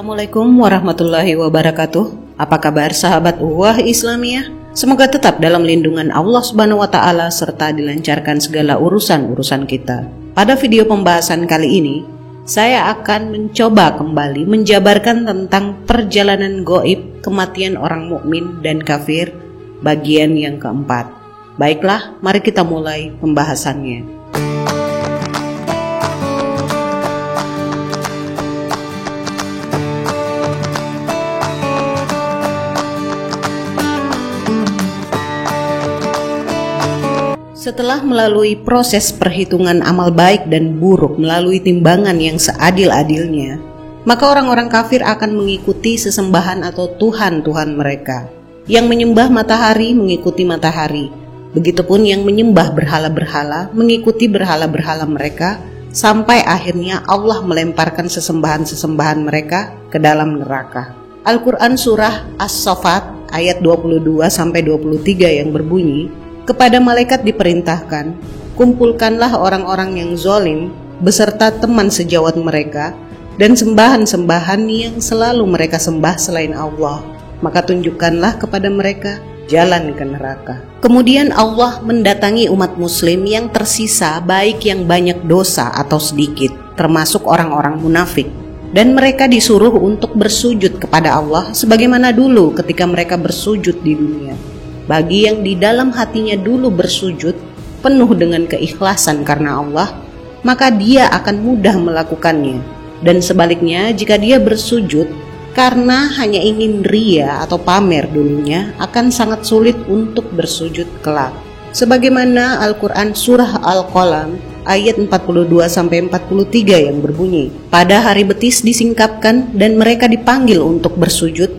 Assalamualaikum warahmatullahi wabarakatuh. Apa kabar sahabat Ukhuwah Islamiyah? Semoga tetap dalam lindungan Allah Subhanahu wa taala serta dilancarkan segala urusan-urusan kita. Pada video pembahasan kali ini, saya akan mencoba kembali menjabarkan tentang perjalanan gaib kematian orang mukmin dan kafir bagian yang keempat. Baiklah, mari kita mulai pembahasannya. Setelah melalui proses perhitungan amal baik dan buruk melalui timbangan yang seadil-adilnya, maka orang-orang kafir akan mengikuti sesembahan atau tuhan-tuhan mereka. Yang menyembah matahari mengikuti matahari, begitupun yang menyembah berhala-berhala mengikuti berhala-berhala mereka, sampai akhirnya Allah melemparkan sesembahan-sesembahan mereka ke dalam neraka. Al-Quran Surah As-Saffat ayat 22-23 yang berbunyi, kepada malaikat diperintahkan, kumpulkanlah orang-orang yang zalim beserta teman sejawat mereka dan sembahan-sembahan yang selalu mereka sembah selain Allah, maka tunjukkanlah kepada mereka jalan ke neraka. Kemudian Allah mendatangi umat muslim yang tersisa, baik yang banyak dosa atau sedikit, termasuk orang-orang munafik, dan mereka disuruh untuk bersujud kepada Allah sebagaimana dulu ketika mereka bersujud di dunia. Bagi yang di dalam hatinya dulu bersujud penuh dengan keikhlasan karena Allah, maka dia akan mudah melakukannya. Dan sebaliknya, jika dia bersujud karena hanya ingin ria atau pamer dulunya, akan sangat sulit untuk bersujud kelak. Sebagaimana Al-Quran Surah Al-Qalam ayat 42-43 yang berbunyi, pada hari betis disingkapkan dan mereka dipanggil untuk bersujud,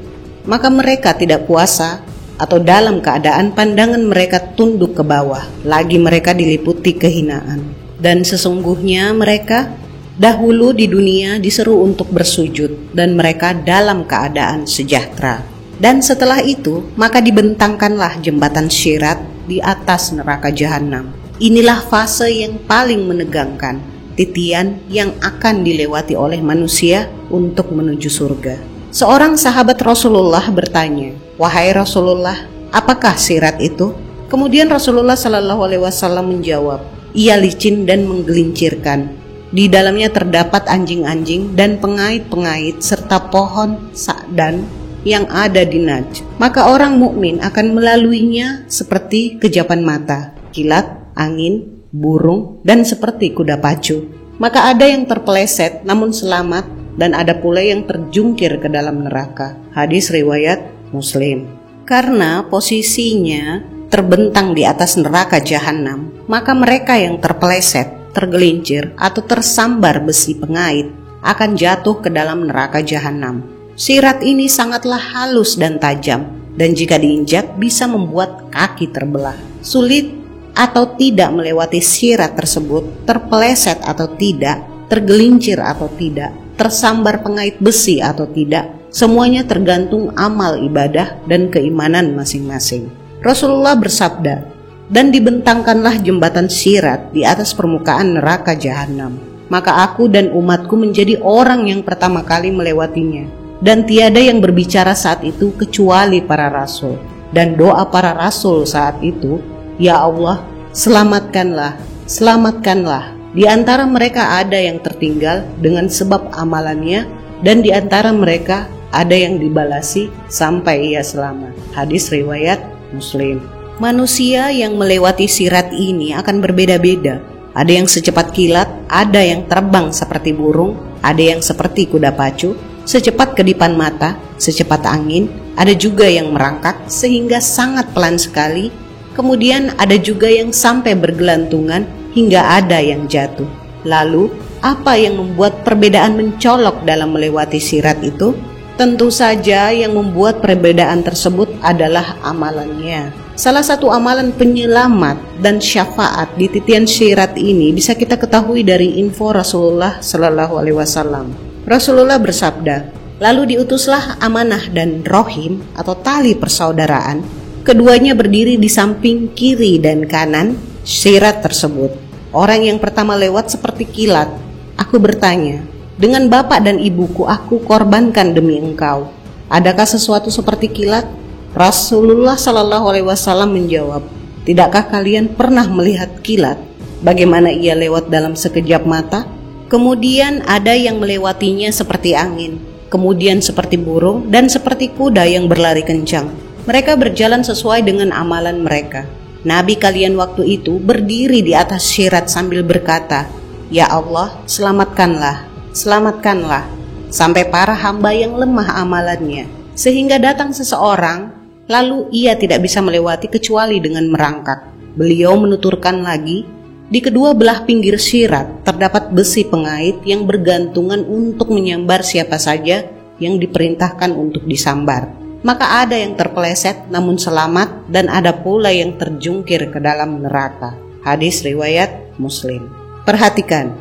maka mereka tidak puasa atau dalam keadaan pandangan mereka tunduk ke bawah, lagi mereka diliputi kehinaan. Dan sesungguhnya mereka dahulu di dunia diseru untuk bersujud dan mereka dalam keadaan sejahtera. Dan setelah itu maka dibentangkanlah jembatan syirat di atas neraka jahanam. Inilah fase yang paling menegangkan, titian yang akan dilewati oleh manusia untuk menuju surga. Seorang sahabat Rasulullah bertanya, "Wahai Rasulullah, apakah sirat itu?" Kemudian Rasulullah SAW menjawab, "Ia licin dan menggelincirkan. Di dalamnya terdapat anjing-anjing dan pengait-pengait serta pohon sa'dan yang ada di Najd. Maka orang mukmin akan melaluinya seperti kejapan mata, kilat, angin, burung, dan seperti kuda pacu. Maka ada yang terpeleset namun selamat, dan ada pula yang terjungkir ke dalam neraka." Hadis riwayat Muslim. Karena posisinya terbentang di atas neraka jahanam, maka mereka yang terpeleset, tergelincir, atau tersambar besi pengait akan jatuh ke dalam neraka jahanam. Sirat ini sangatlah halus dan tajam, dan jika diinjak bisa membuat kaki terbelah. Sulit atau tidak melewati sirat tersebut, terpeleset atau tidak, tergelincir atau tidak, tersambar pengait besi atau tidak, semuanya tergantung amal ibadah dan keimanan masing-masing. Rasulullah bersabda, "Dan dibentangkanlah jembatan sirat di atas permukaan neraka jahanam. Maka aku dan umatku menjadi orang yang pertama kali melewatinya. Dan tiada yang berbicara saat itu kecuali para rasul. Dan doa para rasul saat itu, ya Allah, selamatkanlah, selamatkanlah. Di antara mereka ada yang tertinggal dengan sebab amalannya, dan di antara mereka ada yang dibalasi sampai ia selamat." Hadis riwayat Muslim. Manusia yang melewati sirat ini akan berbeda-beda. Ada yang secepat kilat, ada yang terbang seperti burung, ada yang seperti kuda pacu, secepat kedipan mata, secepat angin, ada juga yang merangkak sehingga sangat pelan sekali, kemudian ada juga yang sampai bergelantungan hingga ada yang jatuh. Lalu, apa yang membuat perbedaan mencolok dalam melewati sirat itu? Tentu saja yang membuat perbedaan tersebut adalah amalannya. Salah satu amalan penyelamat dan syafaat di titian sirat ini bisa kita ketahui dari info Rasulullah SAW. Rasulullah bersabda, "Lalu diutuslah amanah dan rohim atau tali persaudaraan. Keduanya berdiri di samping kiri dan kanan sirat tersebut. Orang yang pertama lewat seperti kilat. Aku bertanya, Dengan bapak dan ibuku aku korbankan demi engkau. Adakah sesuatu seperti kilat? Rasulullah Shallallahu Alaihi Wasallam menjawab, tidakkah kalian pernah melihat kilat? Bagaimana ia lewat dalam sekejap mata? Kemudian ada yang melewatinya seperti angin, kemudian seperti burung, dan seperti kuda yang berlari kencang. Mereka berjalan sesuai dengan amalan mereka. Nabi kalian waktu itu berdiri di atas syirat sambil berkata, ya Allah, selamatkanlah, selamatkanlah, sampai para hamba yang lemah amalannya, sehingga datang seseorang, lalu ia tidak bisa melewati kecuali dengan merangkak. Beliau menuturkan lagi, di kedua belah pinggir syirat terdapat besi pengait yang bergantungan untuk menyambar siapa saja yang diperintahkan untuk disambar. Maka ada yang terpeleset namun selamat, dan ada pula yang terjungkir ke dalam neraka. Hadis riwayat Muslim. Perhatikan,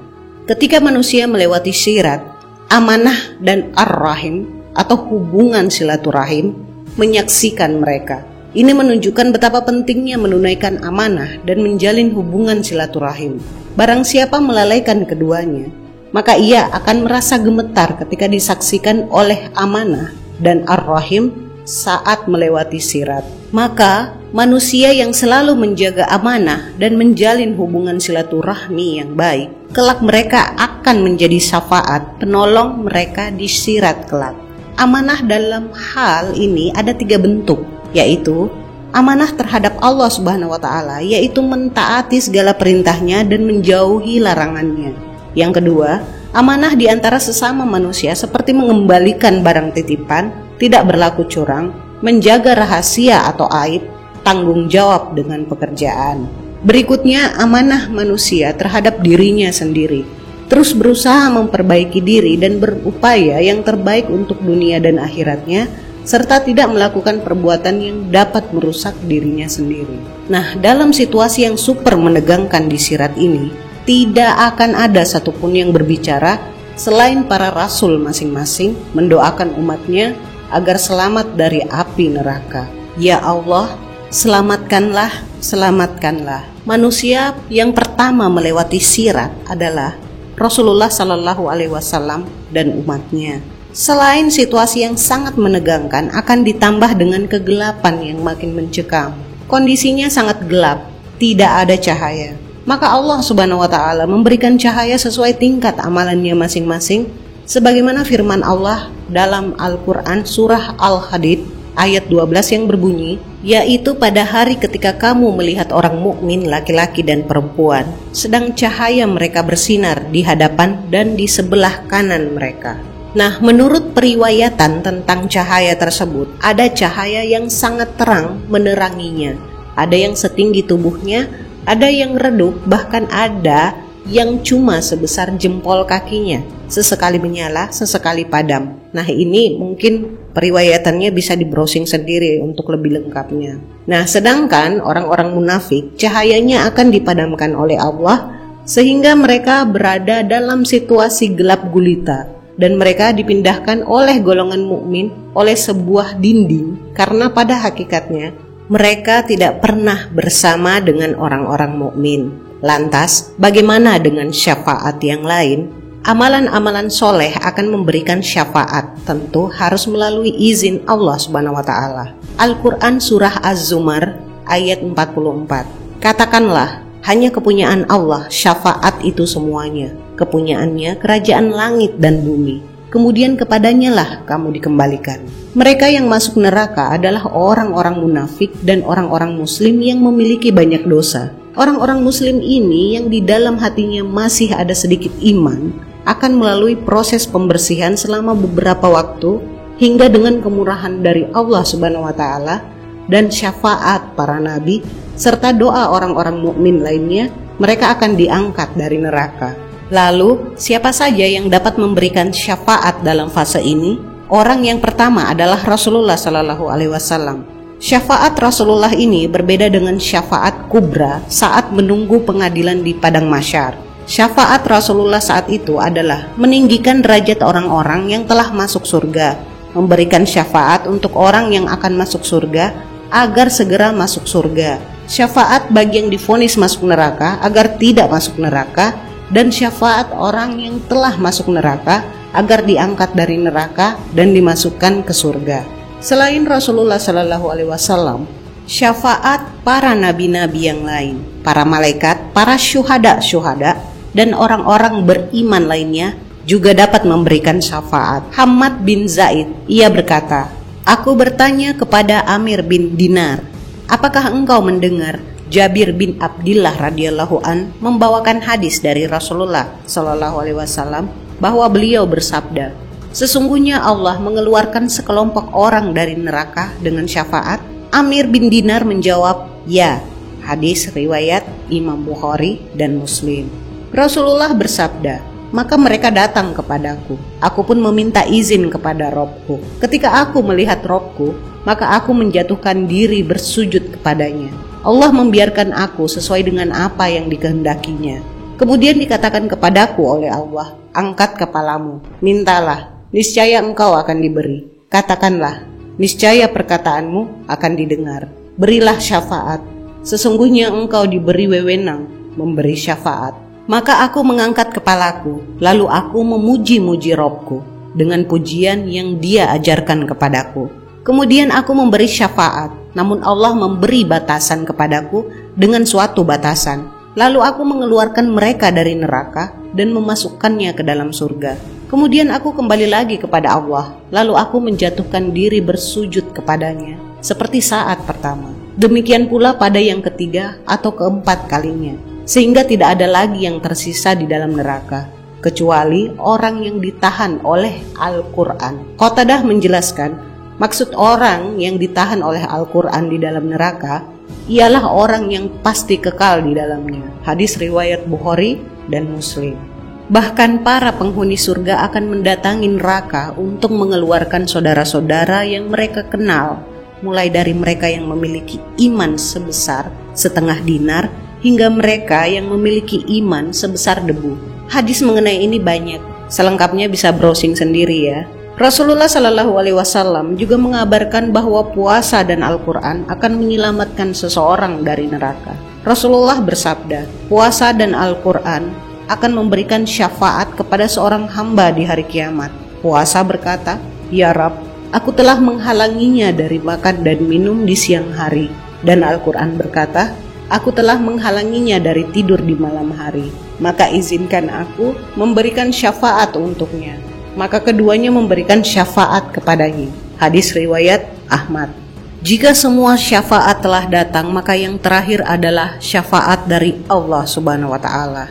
ketika manusia melewati syirat, amanah dan ar-rahim atau hubungan silaturahim menyaksikan mereka. Ini menunjukkan betapa pentingnya menunaikan amanah dan menjalin hubungan silaturahim. Barang siapa melalaikan keduanya, maka ia akan merasa gemetar ketika disaksikan oleh amanah dan ar-rahim saat melewati sirat. Maka manusia yang selalu menjaga amanah dan menjalin hubungan silaturahmi yang baik, kelak mereka akan menjadi syafaat penolong mereka di sirat kelak. Amanah dalam hal ini ada 3 bentuk, yaitu amanah terhadap Allah Subhanahu wa Ta'ala, yaitu mentaati segala perintahnya dan menjauhi larangannya. Yang kedua, amanah di antara sesama manusia seperti mengembalikan barang titipan, tidak berlaku curang, menjaga rahasia atau aib, tanggung jawab dengan pekerjaan. Berikutnya, amanah manusia terhadap dirinya sendiri, terus berusaha memperbaiki diri dan berupaya yang terbaik untuk dunia dan akhiratnya, serta tidak melakukan perbuatan yang dapat merusak dirinya sendiri. Nah, dalam situasi yang super menegangkan di sirat ini, tidak akan ada satupun yang berbicara selain para rasul masing-masing mendoakan umatnya agar selamat dari api neraka. Ya Allah, selamatkanlah, selamatkanlah. Manusia yang pertama melewati sirat adalah Rasulullah Shallallahu Alaihi Wasallam dan umatnya. Selain situasi yang sangat menegangkan, akan ditambah dengan kegelapan yang makin mencekam. Kondisinya sangat gelap, tidak ada cahaya. Maka Allah Subhanahu wa Ta'ala memberikan cahaya sesuai tingkat amalannya masing-masing, sebagaimana firman Allah dalam Al-Quran surah Al-Hadid ayat 12 yang berbunyi, yaitu pada hari ketika kamu melihat orang mukmin laki-laki dan perempuan, sedang cahaya mereka bersinar di hadapan dan di sebelah kanan mereka. Nah, menurut periwayatan tentang cahaya tersebut, ada cahaya yang sangat terang meneranginya, ada yang setinggi tubuhnya, ada yang redup, bahkan ada yang cuma sebesar jempol kakinya, sesekali menyala, sesekali padam. Nah, ini mungkin periwayatannya bisa di-browsing sendiri untuk lebih lengkapnya. Nah, sedangkan orang-orang munafik, cahayanya akan dipadamkan oleh Allah sehingga mereka berada dalam situasi gelap gulita, dan mereka dipindahkan oleh golongan mukmin oleh sebuah dinding, karena pada hakikatnya mereka tidak pernah bersama dengan orang-orang mukmin. Lantas, bagaimana dengan syafaat yang lain? Amalan-amalan soleh akan memberikan syafaat, tentu harus melalui izin Allah Subhanahu wa Ta'ala. Al-Quran surah Az-Zumar ayat 44. Katakanlah, hanya kepunyaan Allah syafaat itu semuanya. Kepunyaannya kerajaan langit dan bumi. Kemudian kepadanya lah kamu dikembalikan. Mereka yang masuk neraka adalah orang-orang munafik dan orang-orang muslim yang memiliki banyak dosa. Orang-orang muslim ini yang di dalam hatinya masih ada sedikit iman akan melalui proses pembersihan selama beberapa waktu, hingga dengan kemurahan dari Allah Subhanahu wa Ta'ala dan syafaat para nabi serta doa orang-orang mukmin lainnya, mereka akan diangkat dari neraka. Lalu, siapa saja yang dapat memberikan syafaat dalam fase ini? Orang yang pertama adalah Rasulullah Sallallahu Alaihi Wasallam. Syafaat Rasulullah ini berbeda dengan syafaat kubra saat menunggu pengadilan di padang mahsyar. Syafaat Rasulullah saat itu adalah meninggikan derajat orang-orang yang telah masuk surga, memberikan syafaat untuk orang yang akan masuk surga agar segera masuk surga, syafaat bagi yang divonis masuk neraka agar tidak masuk neraka, dan syafaat orang yang telah masuk neraka agar diangkat dari neraka dan dimasukkan ke surga. Selain Rasulullah SAW, syafaat para nabi-nabi yang lain, para malaikat, para syuhada, dan orang-orang beriman lainnya juga dapat memberikan syafaat. Hammad bin Zaid, ia berkata, "Aku bertanya kepada Amir bin Dinar, apakah engkau mendengar Jabir bin Abdillah radhiyallahu an membawakan hadis dari Rasulullah SAW bahwa beliau bersabda, sesungguhnya Allah mengeluarkan sekelompok orang dari neraka dengan syafaat?" Amir bin Dinar menjawab, "Ya." Hadis riwayat Imam Bukhari dan Muslim. Rasulullah bersabda, "Maka mereka datang kepadaku. Aku pun meminta izin kepada Robku. Ketika aku melihat Robku, maka aku menjatuhkan diri bersujud kepadanya. Allah membiarkan aku sesuai dengan apa yang dikehendakinya. Kemudian dikatakan kepadaku oleh Allah, angkat kepalamu, mintalah, niscaya engkau akan diberi. Katakanlah, niscaya perkataanmu akan didengar. Berilah syafaat, sesungguhnya engkau diberi wewenang memberi syafaat." Maka aku mengangkat kepalaku, lalu aku memuji-muji Robku dengan pujian yang Dia ajarkan kepadaku. Kemudian aku memberi syafaat, namun Allah memberi batasan kepadaku dengan suatu batasan. Lalu aku mengeluarkan mereka dari neraka dan memasukkannya ke dalam surga. Kemudian aku kembali lagi kepada Allah, lalu aku menjatuhkan diri bersujud kepadanya, seperti saat pertama. Demikian pula pada yang ketiga atau keempat kalinya, sehingga tidak ada lagi yang tersisa di dalam neraka, kecuali orang yang ditahan oleh Al-Quran. Qatadah menjelaskan, maksud orang yang ditahan oleh Al-Quran di dalam neraka, ialah orang yang pasti kekal di dalamnya. Hadis riwayat Bukhari dan Muslim. Bahkan para penghuni surga akan mendatangi neraka untuk mengeluarkan saudara-saudara yang mereka kenal, mulai dari mereka yang memiliki iman sebesar setengah dinar, hingga mereka yang memiliki iman sebesar debu. Hadis mengenai ini banyak, selengkapnya bisa browsing sendiri ya. Rasulullah SAW juga mengabarkan bahwa puasa dan Al-Quran akan menyelamatkan seseorang dari neraka. Rasulullah bersabda, puasa dan Al-Quran akan memberikan syafaat kepada seorang hamba di hari kiamat. Puasa berkata, "Ya Rabb, aku telah menghalanginya dari makan dan minum di siang hari." Dan Al-Quran berkata, "Aku telah menghalanginya dari tidur di malam hari. Maka izinkan aku memberikan syafaat untuknya." Maka keduanya memberikan syafaat kepadanya. Hadis riwayat Ahmad. Jika semua syafaat telah datang, maka yang terakhir adalah syafaat dari Allah Subhanahu wa Ta'ala.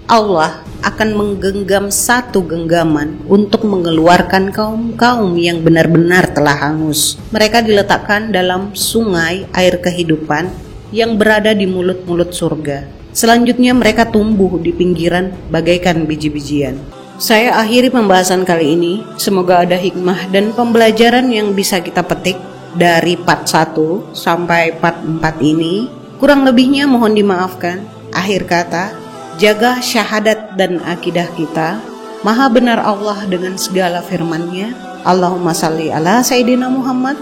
Allah akan menggenggam satu genggaman untuk mengeluarkan kaum-kaum yang benar-benar telah hangus. Mereka diletakkan dalam sungai air kehidupan yang berada di mulut-mulut surga. Selanjutnya mereka tumbuh di pinggiran bagaikan biji-bijian. Saya akhiri pembahasan kali ini. Semoga ada hikmah dan pembelajaran yang bisa kita petik dari part 1 sampai part 4 ini. Kurang lebihnya mohon dimaafkan. Akhir kata, jaga syahadat dan akidah kita. Maha benar Allah dengan segala firman-Nya. Allahumma salli ala Sayyidina Muhammad.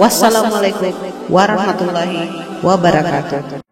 Wassalamualaikum warahmatullahi wabarakatuh.